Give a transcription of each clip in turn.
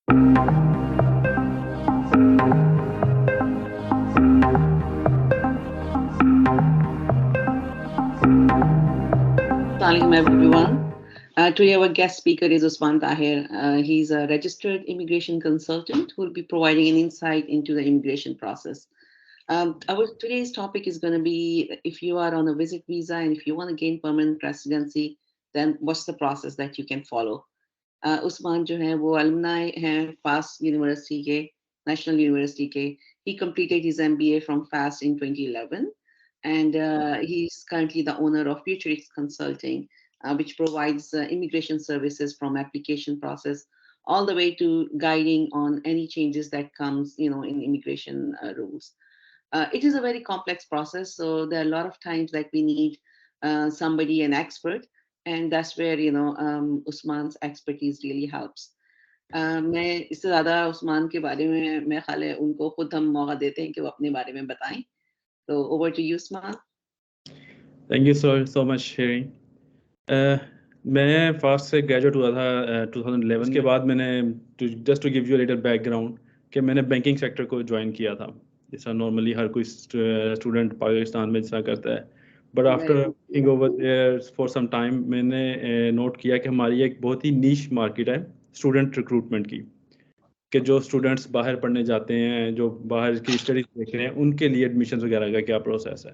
Assalamualaikum everyone. Today our guest speaker is Usman Tahir. He's a registered immigration consultant who will be providing an insight into the immigration process. Our today's topic is going to be if you are on a visit visa and if you want to gain permanent residency, then what's the process that you can follow? Usman जो है वो alumni हैं FAST university के national university के he completed his MBA from FAST in 2011 and he's currently the owner of Futurix Consulting which provides immigration services from application process all the way to guiding on any changes that comes in immigration rules. It is a very complex process, so there are a lot of times that we need somebody, an expert, and that's where Usman's expertise really helps. मैं इससे ज़्यादा उस्मान के बारे में मैं ख्याल है उनको खुद हम मौका देते हैं कि वो अपने बारे में बताएं. So over to you, Usman. Thank you so much sharing. मैं फास्ट से ग्रेजुएट हुआ था 2011 के बाद मैंने just to give you little background कि मैंने बैंकिंग सेक्टर को ज्वाइन किया था जैसा नॉर्मली हर कोई स्टूडेंट पाकिस्तान में जैसा करता है. But after working over there for some time मैंने नोट किया कि हमारी एक बहुत ही नीश मार्केट है स्टूडेंट रिक्रूटमेंट की, कि जो स्टूडेंट्स बाहर पढ़ने जाते हैं, जो बाहर की स्टडीज देख रहे हैं, उनके लिए एडमिशन वगैरह का क्या प्रोसेस है.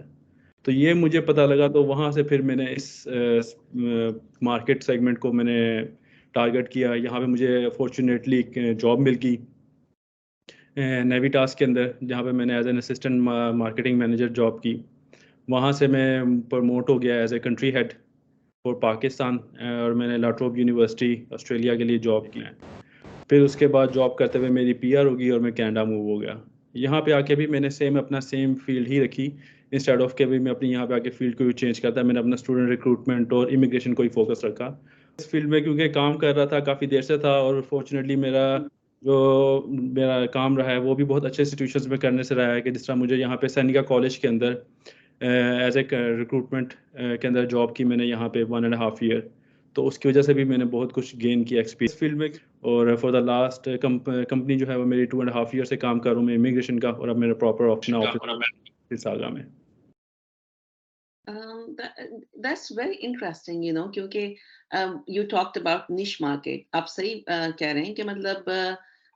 तो ये मुझे पता लगा, तो वहाँ से फिर मैंने इस मार्केट सेगमेंट को मैंने टारगेट किया. यहाँ पे मुझे फॉर्चुनेटली जॉब मिल गई नेविटास के अंदर, जहाँ पे मैंने as an assistant marketing manager job की. वहाँ से मैं प्रमोट हो गया as a country head for Pakistan और मैंने लाट्रोब यूनिवर्सिटी ऑस्ट्रेलिया के लिए जॉब की. फिर उसके बाद जॉब करते हुए मेरी PR होगी और मैं कनाडा मूव हो गया. यहाँ पे आके भी मैंने अपना सेम फील्ड ही रखी इंस्टेड ऑफ के भी मैं अपनी यहाँ पे आके फील्ड को भी चेंज करता. मैंने अपना स्टूडेंट रिक्रूटमेंट और इमिग्रेशन को ही फोकस रखा. इस फील्ड में क्योंकि काम कर रहा था काफ़ी देर से था और फॉर्चुनेटली मेरा काम रहा है वो भी बहुत अच्छे सिचुएशंस में करने से रहा है कि जिस तरह मुझे यहाँ पे सैनिका कॉलेज के अंदर एज ए रिक्रूटमेंट के अंदर जॉब की मैंने यहाँ पे 1.5 ईयर, तो उसकी वजह से भी मैंने बहुत कुछ गेन किया एक्सपीरियंस फील्ड में. और फॉर द लास्ट कंपनी जो है वो मेरी 2.5 ईयर से काम कर रहा हूँ मैं इमिग्रेशन का, और अब मेरा प्रॉपर ऑप्शन ऑफिस आगा में. That's very interesting, क्योंकि you talked about niche market. आप सही कह रहे हैं कि मतलब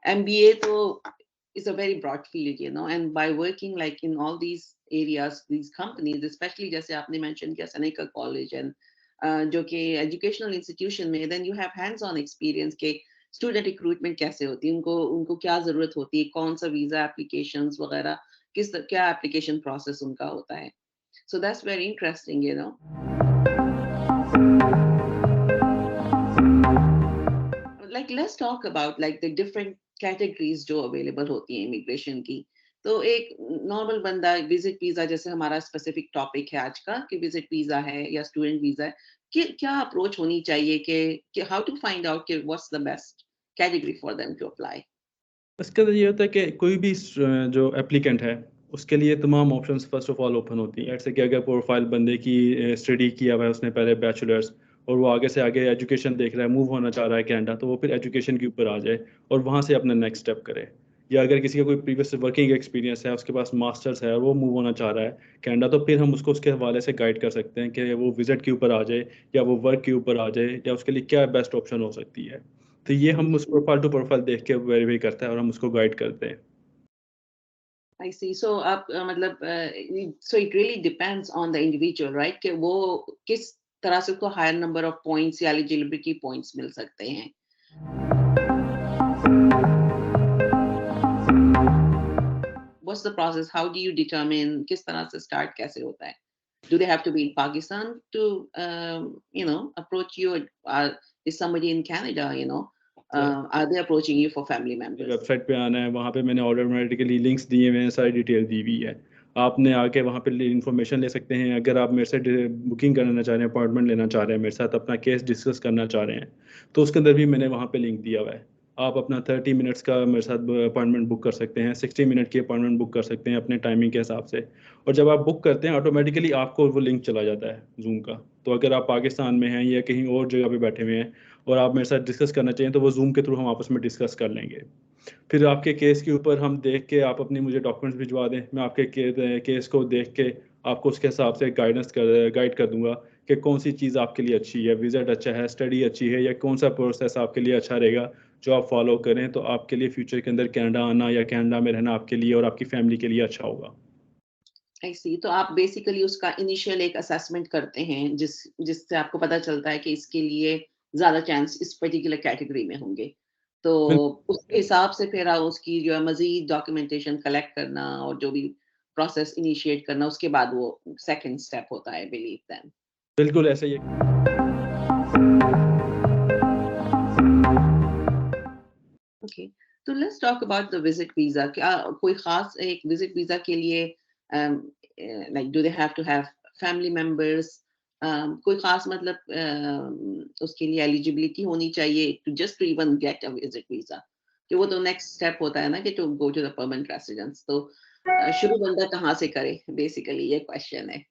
MBA तो is a very broad field, and by working like in all these areas, these companies, especially जैसे आपने mention किया Seneca College and जो कि educational institution में, then you have hands-on experience के student recruitment कैसे होती है, उनको क्या ज़रूरत होती है, कौन सा visa applications वगैरह, क्या application process उनका होता है. So that's very interesting, Like let's talk about like the different categories जो available होती हैं immigration की. तो एक नॉर्मल बंदा विजिट वीजा, जैसे हमारा स्पेसिफिक टॉपिक है आज का कि विजिट वीजा है या स्टूडेंट वीजा है, कि क्या अप्रोच होनी चाहिए कि हाउ टू फाइंड आउट कि what's the best category for them to apply. इसका ये होता है कि कोई भी जो एप्लीकेंट है उसके लिए तमाम options first of all open होती हैं. जैसे कि अगर प्रोफाइल बंदे की स्टडी किया हुआ है उसने पहले बैचलर्स और वो आगे से आगे एजुकेशन देख रहा है, मूव होना चाह रहा है कनाडा, तो वो फिर एजुकेशन के ऊपर आ जाए और वहाँ से अपना नेक्स्ट स्टेप करे. या अगर किसी का कोई प्रीवियस वर्किंग एक्सपीरियंस है, उसके पास मास्टर्स है और वो मूव होना चाह रहा है कनाडा, तो फिर हम उसको उसके हवाले से गाइड कर सकते हैं कि वो विजिट के ऊपर आ जाए या वो वर्क के ऊपर आ जाए या उसके लिए क्या बेस्ट ऑप्शन हो सकती है. तो ये हम उस प्रोफाइल टू प्रोफाइल देख के वेरीफाई करते हैं और हम उसको गाइड करते हैं. I see. So आप मतलब so it really depends on the individual, right? कि वो किस तरह से उसको higher number of points या eligibility points मिल सकते हैं. What's the process? How do you determine किस तरह से start कैसे होता है? Do they have to be in Pakistan to approach you? Is somebody in Canada, are they approaching you for family members? Website पे आना है, वहाँ पे मैंने ऑटोमेटिकली लिंक्स दिए हुए हैं, सारी डिटेल दी हुई है. आपने आके वहाँ पे इन्फॉर्मेशन ले सकते हैं. अगर आप मेरे से बुकिंग करना चाह रहे हैं, अपॉइंटमेंट लेना चाह रहे हैं, मेरे साथ अपना केस डिस्कस करना चाह रहे हैं, तो उसके अंदर भी मैंने वहाँ पे लिंक दिया हुआ है. आप अपना 30 मिनट्स का मेरे साथ अपॉइंटमेंट बुक कर सकते हैं, 60 मिनट की अपॉइंटमेंट बुक कर सकते हैं अपने टाइमिंग के हिसाब से. और जब आप बुक करते हैं ऑटोमेटिकली आपको वो लिंक चला जाता है जूम का. तो अगर आप पाकिस्तान में हैं या कहीं और जगह पे बैठे हुए हैं और आप मेरे साथ डिस्कस करना चाहिए तो वो जूम के थ्रू हम आपस में डिस्कस कर लेंगे। फिर आपके केस के ऊपर हम देख के आप अपनी मुझे डॉक्यूमेंट्स भिजवा दें, मैं आपके केस को देख के आपको उसके हिसाब से गाइड कर दूंगा कि कौन सी चीज़ आपके लिए अच्छी है, विजिट अच्छा है, स्टडी अच्छी है, या कौन सा प्रोसेस आपके लिए अच्छा रहेगा जो आप फॉलो करें तो आपके लिए फ्यूचर के अंदर कनाडा आना या कनाडा में रहना आपके लिए और आपकी फैमिली के लिए अच्छा होगा। आई सी। तो आप बेसिकली उसका इनिशियल एक असेसमेंट करते हैं जिससे आपको पता चलता है कि इसके लिए ज्यादा चांस इस पर्टिकुलर कैटेगरी में होंगे। तो उसके हिसाब से फिर आप उसकी जो है मजीद डॉक्यूमेंटेशन कलेक्ट करना और जो भी प्रोसेस इनिशिएट करना, उसके बाद वो सेकंड स्टेप होता है, बिलीव देन। बिल्कुल ऐसा ही है। ओके, तो let's talk about the visit visa. क्या कोई खास एक विजिट वीजा के लिए like do they have to have family members, कोई खास मतलब उसके लिए एलिजिबिलिटी होनी चाहिए to just to even get a visit visa? कि वो तो नेक्स्ट स्टेप होता है ना कि to go to the permanent residence. तो शुरू बंदा कहाँ से करे, बेसिकली ये क्वेश्चन है।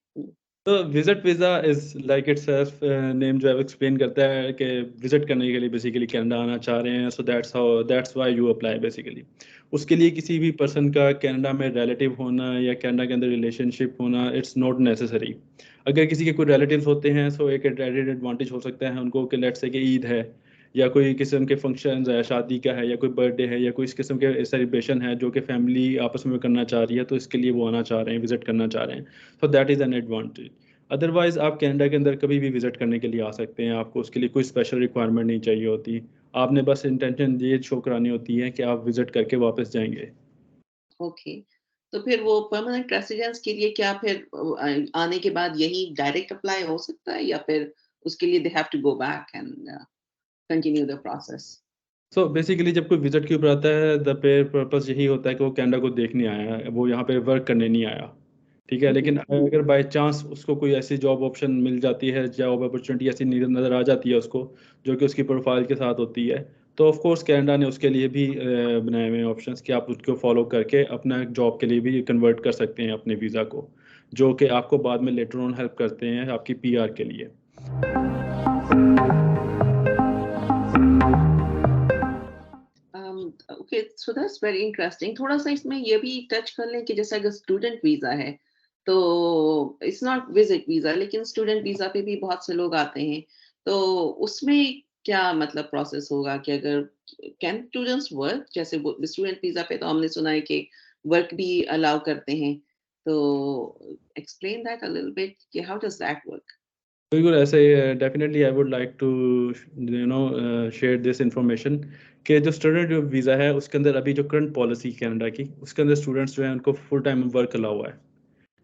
तो visit visa is like itself, name जो है वो एक्सप्लेन करता है कि विजिट करने के लिए बेसिकली कनाडा आना चाह रहे हैं, so that's why you apply basically. उसके लिए किसी भी पर्सन का कनाडा में रिलेटिव होना या कनाडा के अंदर रिलेशनशिप होना इट्स नॉट नेसेसरी। अगर किसी के कोई रिलेटिव्स होते हैं सो एक एडेड एडवांटेज हो सकता है उनको कि लेट्स से कि ईद है या कोई किस्म के फंक्शन है, शादी का है या कोई बर्थडे है या कोई इस किस्म के सेलिब्रेशन है जो कि फैमिली आपस में करना चाह रही है, तो इसके लिए वो आना चाह रहे हैं, विजिट करना चाह रहे हैं, तो that is an advantage. Otherwise आप कनाडा के अंदर कभी भी विजिट करने के लिए आ सकते हैं, आपको उसके लिए कोई स्पेशल रिक्वायरमेंट नहीं चाहिए होती। आपने बस इंटेंशन ये शो करानी होती है कि आप विजिट करके वापस जाएंगे। ओके, तो फिर वो परमानेंट रेसिडेंस के लिए क्या फिर आने के बाद यही डायरेक्ट अप्लाई हो सकता है, या फिर उसके लिए they have to go back and continue the process? So basically जब कोई विजिट के ऊपर आता है द पे पर्पस यही होता है कि वो कनाडा को देखने आया है, वो यहाँ पे वर्क करने नहीं आया। ठीक है, लेकिन अगर बाय चांस उसको कोई ऐसी जॉब ऑप्शन मिल जाती है, जॉब अपॉर्चुनिटी ऐसी नज़र आ जाती है उसको जो कि उसकी प्रोफाइल के साथ होती है, तो ऑफ कोर्स कनाडा ने उसके लिए भी बनाए हुए हैं ऑप्शंस कि आप उसको फॉलो करके अपना जॉब के लिए भी कन्वर्ट कर सकते हैं अपने वीज़ा को, जो कि आपको बाद में लेटर ऑन हेल्प करते हैं आपकी पीआर के लिए। Okay, so that's very interesting. थोड़ा सा इसमें ये भी टच कर लें कि जैसे अगर स्टूडेंट वीजा है तो इट्स नॉट विजिट वीजा, लेकिन स्टूडेंट वीजा पे भी बहुत से लोग आते हैं। तो उसमें क्या मतलब प्रोसेस होगा कि अगर कैन स्टूडेंट्स वर्क, जैसे स्टूडेंट वीजा पे तो हमने सुना है कि वर्क भी अलाउ करते हैं। तो explain that a little bit कि हाउ डज दैट वर्क? बिल्कुल ऐसे ही definitely I would like to share this information कि जो स्टूडेंट वीज़ा है उसके अंदर अभी जो करंट पॉलिसी कनाडा की, उसके अंदर स्टूडेंट्स जो हैं उनको फुल टाइम वर्क अलाउ हुआ है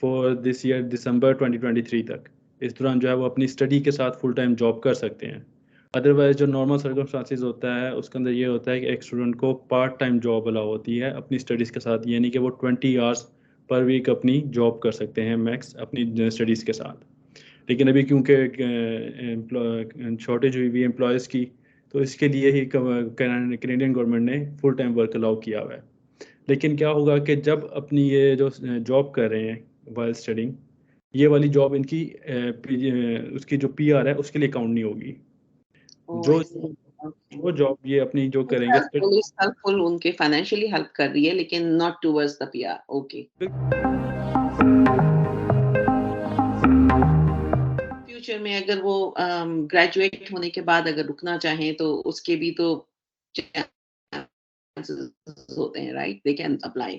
फॉर दिस ईयर दिसंबर 2023 तक। इस दौरान जो है वो अपनी स्टडी के साथ फुल टाइम जॉब कर सकते हैं। अदरवाइज जो नॉर्मल सर्कमस्टांसिस होता है उसके अंदर ये होता है कि एक स्टूडेंट को पार्ट टाइम जॉब अलाउ होती है अपनी स्टडीज़ के साथ, यानी कि वो 20 आवर्स पर वीक अपनी जॉब कर सकते हैं मैक्स अपनी स्टडीज़ के साथ। लेकिन अभी क्योंकि शॉर्टेज हुई हुई है एम्प्लॉयज़ की, तो इसके लिए ही कैनेडियन गवर्नमेंट ने फुल टाइम वर्क अलाउ किया हुआ है। लेकिन क्या होगा कि जब अपनी ये जो जॉब कर रहे हैं वाइल स्टडिंग, ये वाली जॉब इनकी उसकी जो पीआर है उसके लिए काउंट नहीं होगी। ओह, जो आई सी। ओके, जो जॉब ये अपनी जो करेंगे पुलिस हेल्पफुल, उनके फाइनेंशियली हेल्प कर रही है लेकिन not towards the PR. Okay, future में अगर वो ग्रेजुएट होने के बाद अगर रुकना चाहें तो उसके भी तो चांसेस होते हैं, right? They can apply.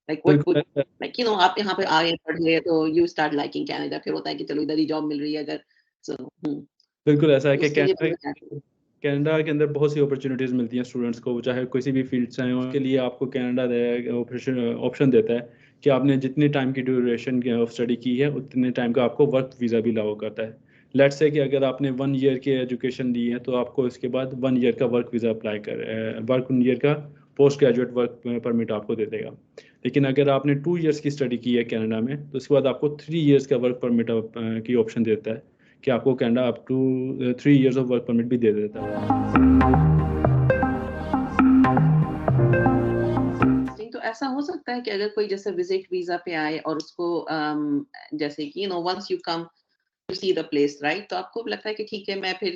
Like what would, बिल्कुल लाइक आप यहाँ पे आए पढ़ रहे हैं तो यू स्टार्ट लाइकिंग कनाडा, फिर होता है कि चलो इधर ही जॉब मिल रही है अगर, सो बिल्कुल ऐसा है कि उसके लिए भी कनाडा के अंदर बहुत सी अपॉर्चुनिटीज़ मिलती हैं स्टूडेंट्स को, चाहे किसी भी फील्ड से आए हों। उसके लिए आपको कनाडा ऑप्शन देता है कि आपने जितने टाइम की ड्यूरेशन ऑफ स्टडी की है उतने टाइम का आपको वर्क वीज़ा भी लागू करता है। लेट्स से कि अगर आपने 1 ईयर की एजुकेशन ली है तो आपको इसके बाद 1 ईयर का वर्क वीज़ा अप्लाई कर वर्क 1 ईयर का पोस्ट ग्रेजुएट वर्क परमिट आपको दे देगा। लेकिन अगर आपने 2 ईयर्स की स्टडी की है कनाडा में तो उसके बाद आपको 3 ईयर्स का वर्क परमिट की ऑप्शन देता है कि आपको Canada up to 3 years of work permit भी दे देता है। तो ऐसा हो सकता है कि अगर कोई जैसे विजिट वीजा पे आए और उसको जैसे कि once you come to see the place, right? तो आपको लगता है कि ठीक है, मैं फिर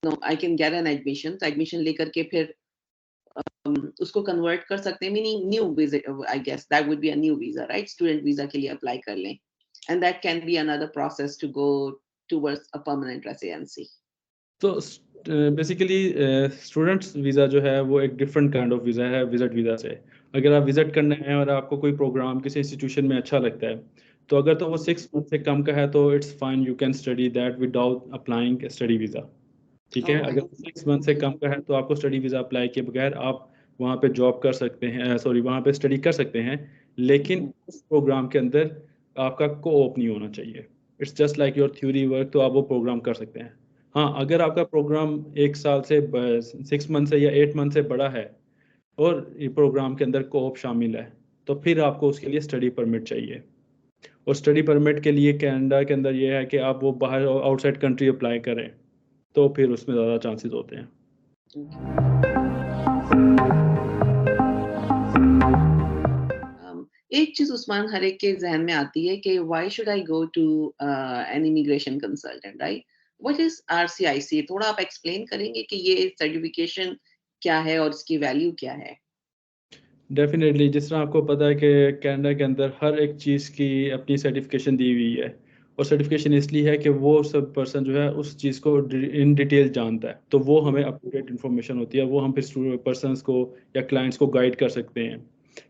know I can get an admission, तो एडमिशन लेकर के फिर उसको कन्वर्ट कर सकते हैं, meaning new visa, I guess that would be a new visa, right? Student visa के लिए अप्लाई कर लें, and that can be another process to go towards a permanent residency. तो बेसिकली स्टूडेंट्स वीज़ा जो है वो एक डिफरेंट काइंड ऑफ वीज़ा है विजिट वीज़ा से। अगर आप विजिट करने आए और आपको कोई प्रोग्राम किसी इंस्टीट्यूशन में अच्छा लगता है, तो अगर तो वो 6 मंथ से कम का है तो it's fine, you can study that without applying study visa. ठीक है, अगर 6 मंथ से कम का है तो आपको स्टडी वीज़ा अप्लाई किए बगैर आप वहाँ पे जॉब कर सकते हैं, सॉरी वहाँ पे स्टडी कर सकते हैं, लेकिन उस प्रोग्राम के अंदर आपका कोऑप नहीं होना चाहिए। It's just like your theory work, तो आप वो प्रोग्राम कर सकते हैं। हाँ, अगर आपका प्रोग्राम 1 साल से 6 मंथ से या 8 मंथ से बड़ा है और ये प्रोग्राम के अंदर कोऑप शामिल है, तो फिर आपको उसके लिए स्टडी परमिट चाहिए। और स्टडी परमिट के लिए कनाडा के अंदर ये है कि आप वो बाहर आउटसाइड कंट्री अप्लाई करें, तो फिर उसमें ज़्यादा चांसेस होते हैं। एक चीज उस्मान हर एक के जहन में आती है कि why should I go to an immigration consultant, right? What is RCIC? थोड़ा आप एक्सप्लेन करेंगे कि ये सर्टिफिकेशन क्या है और इसकी वैल्यू क्या है? डेफिनेटली, जिस तरह आपको पता है कि कनाडा के अंदर हर एक चीज़ की अपनी सर्टिफिकेशन दी हुई है, और सर्टिफिकेशन इसलिए है कि वो सब पर्सन जो है उस चीज़ को इन डिटेल जानता है, तो वो हमें अप टू डेट इन्फॉर्मेशन होती है, वो हम फिर पर्सनस को या क्लाइंट्स को गाइड कर सकते हैं।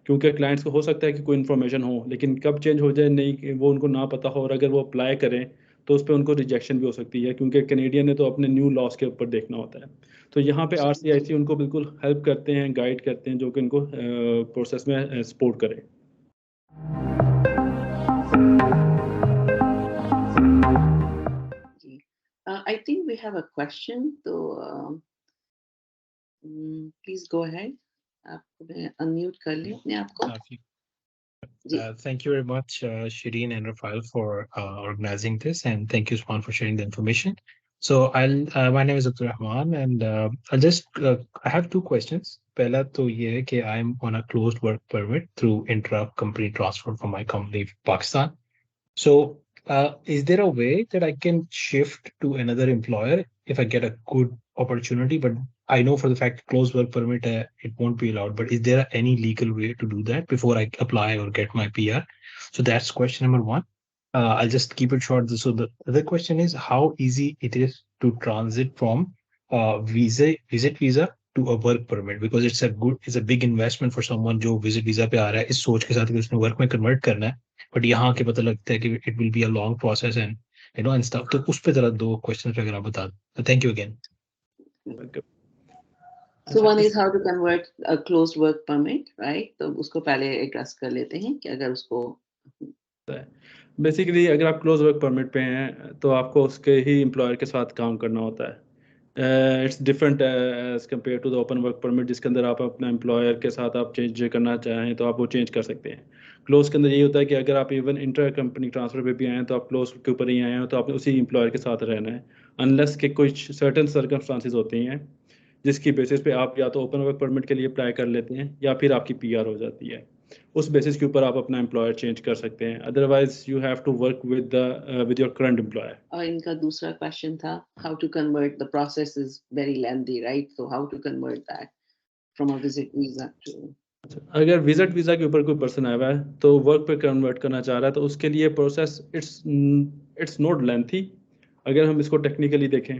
क्योंकि क्लाइंट्स को हो सकता है कि कोई इन्फॉर्मेशन हो लेकिन कब चेंज हो जाए नहीं वो उनको ना पता हो, और अगर वो अप्लाई करें तो उस पर उनको रिजेक्शन भी हो सकती है, क्योंकि कैनेडियन ने तो अपने न्यू लॉस के ऊपर देखना होता है। तो यहाँ पे आरसीआईसी उनको बिल्कुल हेल्प करते हैं, गाइड करते हैं, जो कि उनको प्रोसेस में सपोर्ट करे। I think we have a question, so please go ahead. आप अनम्यूट कर लें अपने आप को। Thank you very much, Shireen and Rafael, for organizing this, and thank you, Swan, for sharing the information. So, my name is Abdul Rahman, and I have two questions. Pehla to ye hai ki I'm on a closed work permit through intra-company transfer from my company, Pakistan. So, is there a way that I can shift to another employer if I get a good opportunity? But I know for the fact closed work permit it won't be allowed. But is there any legal way to do that before I apply or get my PR? So that's question number one. I'll just keep it short. So the other question is how easy it is to transit from visit visa to a work permit, because it's a big investment for someone जो visit visa पे आ रहा है इस सोच के साथ कि उसने work में convert करना है, बट यहाँ के पता लगता है कि it will be a long process and and stuff. तो उस पे जरा दो questions अगर आप बता दें. Thank you again. So one is how to convert a closed work permit, right? तो उसको पहले एड्रेस कर लेते हैं कि अगर उसको बेसिकली अगर आप क्लोज वर्क परमिट पे हैं तो आपको उसके ही एम्प्लॉयर के साथ काम करना होता है। It's different as compare to the open work permit, जिसके अंदर आप अपना एम्प्लॉयर के साथ आप चेंज करना चाहें तो आप वो चेंज कर सकते हैं। क्लोज के अंदर यही होता है कि अगर आप इवन इंटर कंपनी ट्रांसफर पे भी आए हैं तो आप क्लोज के ऊपर ही आए हैं तो आप उसी एम्प्लॉयर के साथ रहना है, अनलेस के कुछ सर्टेन सर्कमस्टांसिस होती हैं जिसकी बेसिस पे आप या तो ओपन वर्क परमिट के लिए अप्लाई कर लेते हैं या फिर आपकी पीआर हो जाती है। उस बेसिस के ऊपर आप अपना एम्प्लॉयर चेंज कर सकते हैं, otherwise you have to work with your current employer. और इनका दूसरा क्वेश्चन था how to convert, the process is very lengthy, right? So how to convert that from a visit visa to, अगर visit visa के ऊपर कोई person आया हुआ है तो वर्क पे कन्वर्ट करना चाह रहा है तो उसके लिए प्रोसेस इट्स नॉट लेंथी। अगर हम इसको टेक्निकली देखें,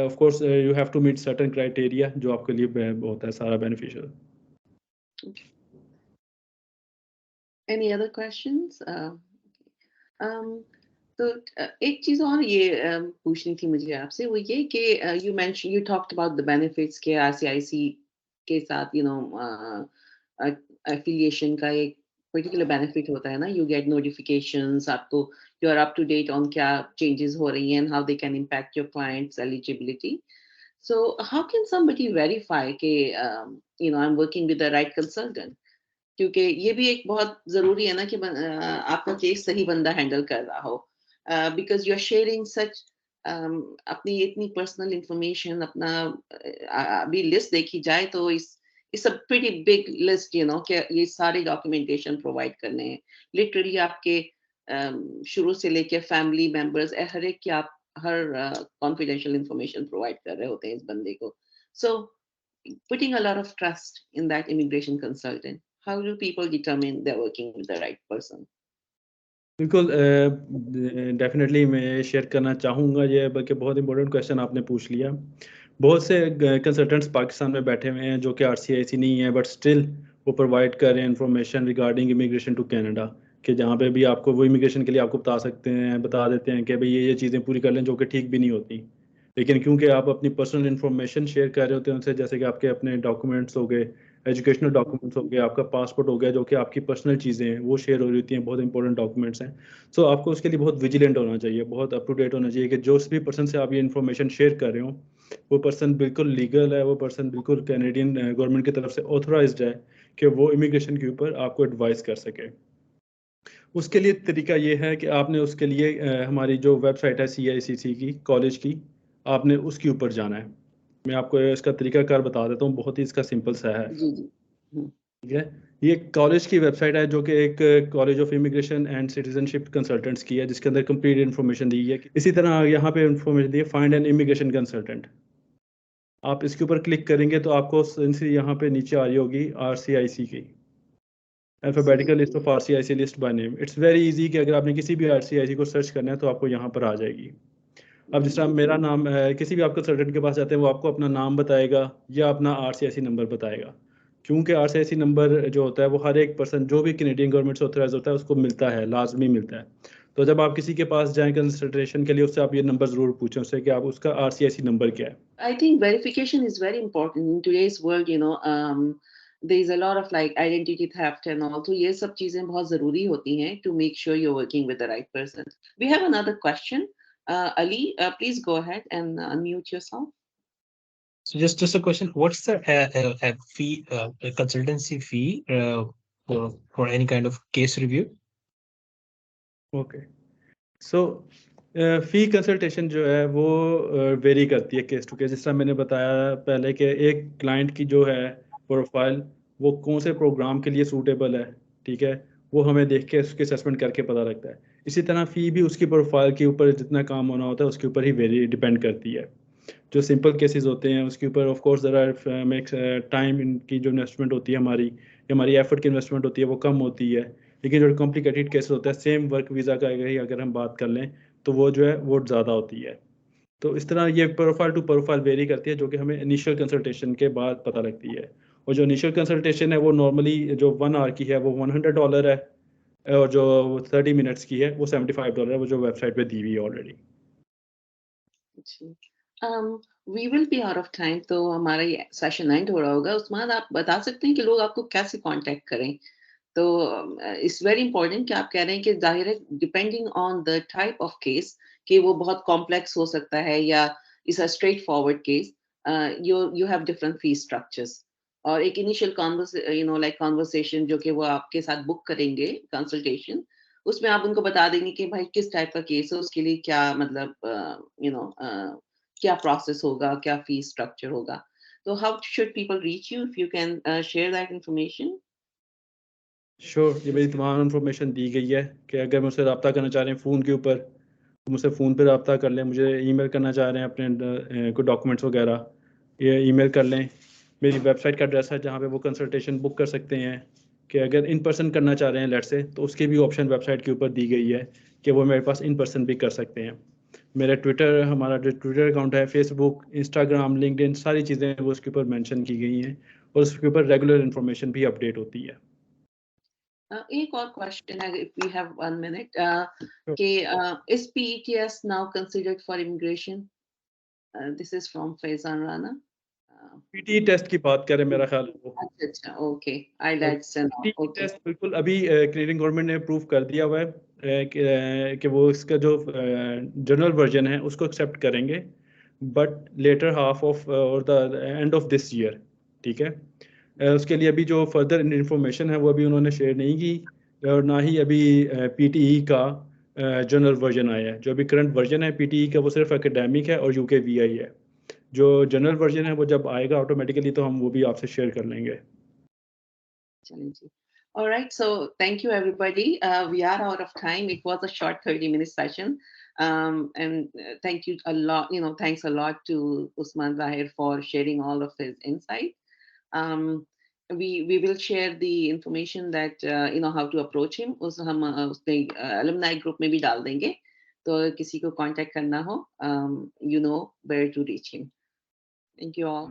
of course you have to meet certain criteria जो आपके लिए होता है सारा बेनिफिशियल। Any other questions? तो एक चीज और ये पूछनी थी मुझे आपसे, वो ये कि you mention, you talked about the benefits के आईसीआईसी के साथ, यू नो, एफिलिएशन का एक पर्टिकुलर बेनिफिट होता है ना, यू गेट नोटिफिकेशंस, आपको you are up to date on क्या चेंजेस हो रही हैं, how they can impact your clients eligibility. So how can somebody verify कि you know I'm working with the right consultant? क्योंकि ये भी एक बहुत जरूरी है ना कि आपका केस सही बंदा हैंडल कर रहा हो, because you are sharing such अपनी इतनी पर्सनल इंफॉर्मेशन, अपना अभी लिस्ट देखी जाए तो इस a pretty big list, you know, कि ये सारे डॉक्यूमेंटेशन प्रोवाइड करने हैं लिटरली आपके शुरू से लेके फैमिली मेंबर्स हर एक की आप हर confidential information provide कर रहे होते हैं इस बंदे को. So putting a lot of trust in that immigration consultant, how do people determine they're working with the right person? बिल्कुल, डेफिनेटली मैं शेयर करना चाहूँगा ये, बल्कि बहुत इंपॉर्टेंट क्वेश्चन आपने पूछ लिया। बहुत से कंसल्टेंट्स पाकिस्तान में बैठे हुए हैं जो कि आरसीआईसी नहीं है, बट स्टिल वो प्रोवाइड कर रहे हैं information regarding immigration to Canada, कि जहाँ पे भी आपको वो इमिग्रेशन के लिए आपको बता देते हैं कि भाई ये चीज़ें पूरी कर लें, जो कि ठीक भी नहीं होती। लेकिन क्योंकि आप अपनी पर्सनल इन्फॉर्मेशन शेयर कर रहे होते हैं उनसे, जैसे कि आपके अपने डॉक्यूमेंट्स हो गए, एजुकेशनल डॉक्यूमेंट्स हो गए, आपका पासपोर्ट हो गया, जो कि आपकी पर्सनल चीज़ें हैं वो शेयर हो रही होती हैं, बहुत इंपॉर्टेंट डॉक्यूमेंट्स हैं। सो आपको उसके लिए बहुत विजिलेंट होना चाहिए, बहुत अप टू डेट होना चाहिए कि जो भी पर्सन से आप ये इन्फॉर्मेशन शेयर कर रहे हो वो पर्सन बिल्कुल लीगल है, वो पर्सन बिल्कुल कैनेडियन गवर्नमेंट की तरफ से ऑथोराइज्ड है कि वो इमिग्रेशन के ऊपर आपको एडवाइस कर सके। उसके लिए तरीका ये है कि आपने उसके लिए हमारी जो वेबसाइट है CICC की कॉलेज की, आपने उसके ऊपर जाना है। मैं आपको इसका तरीकाकार बता देता हूँ, बहुत ही इसका सिंपल सा है। जी जी. ठीक है, ये कॉलेज की वेबसाइट है जो कि एक college of immigration and citizenship consultants की है, जिसके अंदर कंप्लीट इन्फॉर्मेशन दी है। इसी तरह यहाँ पे इन्फॉर्मेशन दी है, फाइंड एन इमिग्रेशन कंसल्टेंट। आप इसके ऊपर क्लिक करेंगे तो आपको यहाँ पे नीचे आ रही होगी RCIC की alphabetical list of RCIC list by name. It's very easy कि अगर आपने किसी भी RCIC को सर्च करना है तो आपको यहाँ पर आ जाएगी। अब जिस तरह मेरा नाम किसी भी आप कंसल्टेंट के पास जाते हैं वो आपको अपना नाम बताएगा या अपना RCIC नंबर बताएगा, क्योंकि RCIC नंबर जो होता है वो हर एक पर्सन जो भी कैनेडियन गवर्नमेंट से ऑथराइज होता है उसको मिलता है, लाजमी मिलता है। तो जब आप किसी के पास जाएं कंसल्टेशन के लिए, उससे आप ये नंबर ज़रूर पूछें उससे कि आप उसका RCIC नंबर क्या है। I think verification is very important in today's world. There is a lot of like identity theft and all. So ये सब चीजें बहुत जरूरी होती हैं to make sure you're working with the right person. We have another question. Ali, please go ahead and unmute yourself. So just a question: what's the fee, a consultancy fee for any kind of case review? Okay, so fee consultation जो है वो very करती है case to case. जिस तरह मैंने बताया पहले कि एक क्लाइंट की जो है प्रोफाइल वो कौन से प्रोग्राम के लिए सूटेबल है, ठीक है, वो हमें देख के उसकी असेसमेंट करके पता लगता है। इसी तरह फ़ी भी उसकी प्रोफाइल के ऊपर जितना काम होना होता है उसके ऊपर ही वेरी डिपेंड करती है। जो सिंपल केसेस होते हैं उसके ऊपर of course there are max time इनकी जो इन्वेस्टमेंट होती है हमारी एफर्ट की इन्वेस्टमेंट होती है वो कम होती है। लेकिन जो कॉम्प्लिकेटेड केस होता है, सेम वर्क वीज़ा का ही अगर हम बात कर लें तो वो जो है वो ज़्यादा होती है। तो इस तरह ये प्रोफाइल टू प्रोफाइल वेरी करती है, जो कि हमें इनिशियल कंसल्टेशन के बाद पता लगती है। और जो इनिशियल कंसल्टेशन है वो नॉर्मली जो 1 आवर की है वो $100 है, और जो 30 मिनट्स की है वो $75 है, वो जो वेबसाइट पे दी हुई है already. We will be out of time, तो हमारा ये सेशन एंड हो रहा होगा। उस्मान, आप बता सकते हैं कि लोग आपको कैसे कांटेक्ट करें? तो इट्स वेरी इंपॉर्टेंट कि आप कह रहे हैं कि जाहिर है depending on the type of case कि वो बहुत कॉम्प्लेक्स हो सकता है या it's a straight forward case, you have different fee structures. और एक इनिशियल कॉन्वर्सेशन जो कि वो आपके साथ बुक करेंगे कंसल्टेशन, उसमें आप उनको बता देंगे कि भाई किस टाइप का केस है, उसके लिए क्या मतलब क्या प्रोसेस होगा, क्या फी स्ट्रक्चर होगा। तो how should people reach you, if you can share that information? Sure, ये मेरी तमाम इन्फॉर्मेशन दी गई है कि अगर मुझसे रब्ता करना चाह रहे हैं फ़ोन के ऊपर तो मुझसे फ़ोन पे रब्ता कर लें, मुझे ईमेल करना चाह रहे हैं अपने कोई डॉक्यूमेंट्स वगैरह, ये ईमेल कर लें। मेरी वेबसाइट का एड्रेस है जहाँ पे वो कंसल्टेशन बुक कर सकते हैं। कि अगर इन पर्सन करना चाह रहे हैं लेट से, तो उसकी भी ऑप्शन वेबसाइट के ऊपर दी गई है कि वो मेरे पास इन पर्सन भी कर सकते हैं। हमारा जो ट्विटर अकाउंट है, फेसबुक, इंस्टाग्राम, लिंक्डइन, सारी चीज़ें वो उसके ऊपर मेंशन की गई हैं और उसके ऊपर रेगुलर इन्फॉर्मेशन भी अपडेट होती है। एक और क्वेश्चन है, if we have 1 minute, कि is PETS now considered for immigration? This is from Faizan Rana. PT test की बात करें, मेरा ख्याल है वो अच्छा, okay, IELTS and all, PT okay. Test बिल्कुल अभी कैनेडियन गवर्नमेंट ने अप्रूव कर दिया हुआ है कि वो इसका जो जनरल वर्जन है उसको एक्सेप्ट करेंगे, बट लेटर हाफ ऑफ और the end of this year, ठीक है। उसके लिए अभी जो फर्दर इंफॉर्मेशन है वो अभी उन्होंने शेयर नहीं की, और ना ही अभी पीटीई का जनरल वर्जन आया है। जो अभी करंट वर्जन है पीटीई का वो सिर्फ एकेडमिक है और UKVI है। जो जनरल वर्जन है वो जब आएगा ऑटोमेटिकली तो हम वो भी आपसे शेयर कर लेंगे। चलें जी। All right, so thank you everybody. We are out of time. It was a short 30-minute session. And thank you a lot, thanks a lot to Usman Zahir for sharing all of his insight. um, we will share the information that how to approach him. उस हम उसके alumni group में भी डाल देंगे, तो किसी को contact करना हो, you know where to reach him. Thank you all.